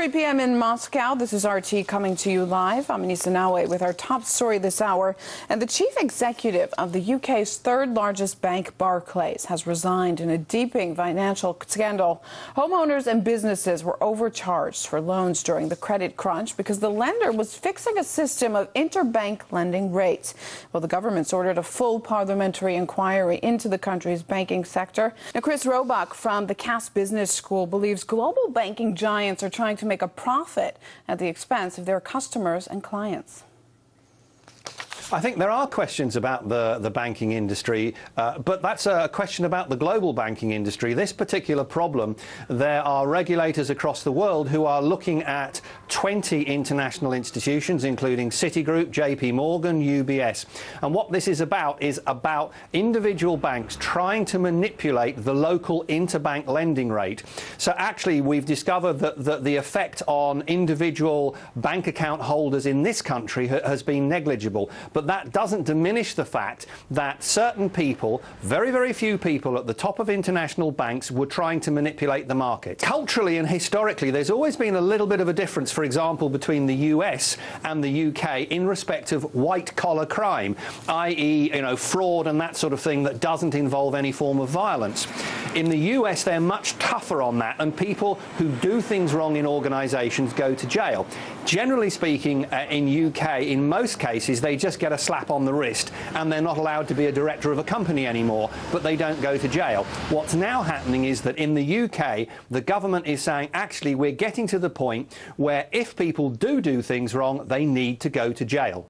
3 p.m. in Moscow. This is RT coming to you live. I'm Anissa Nawe with our top story this hour. And the chief executive of the UK's third largest bank, Barclays, has resigned in a deepening financial scandal. Homeowners and businesses were overcharged for loans during the credit crunch because the lender was fixing a system of interbank lending rates. Well, the government's ordered a full parliamentary inquiry into the country's banking sector. Now, Chris Roebuck from the Cass Business School believes global banking giants are trying to make a profit at the expense of their customers and clients. I think there are questions about the banking industry, but that's a question about the global banking industry. This particular problem, there are regulators across the world who are looking at 20 international institutions, including Citigroup, JP Morgan, UBS. And what this is about individual banks trying to manipulate the local interbank lending rate. So actually, we've discovered that the effect on individual bank account holders in this country has been negligible. But that doesn't diminish the fact that certain people, very, very few people at the top of international banks, were trying to manipulate the market. Culturally and historically, there's always been a little bit of a difference, for example, between the US and the UK in respect of white-collar crime, i.e., fraud and that sort of thing that doesn't involve any form of violence. In the US, they're much tougher on that, and people who do things wrong in organisations go to jail. Generally speaking, in UK, in most cases, they just get a slap on the wrist and they're not allowed to be a director of a company anymore, but they don't go to jail. What's now happening is that in the UK, the government is saying, actually, we're getting to the point where if people do things wrong, they need to go to jail.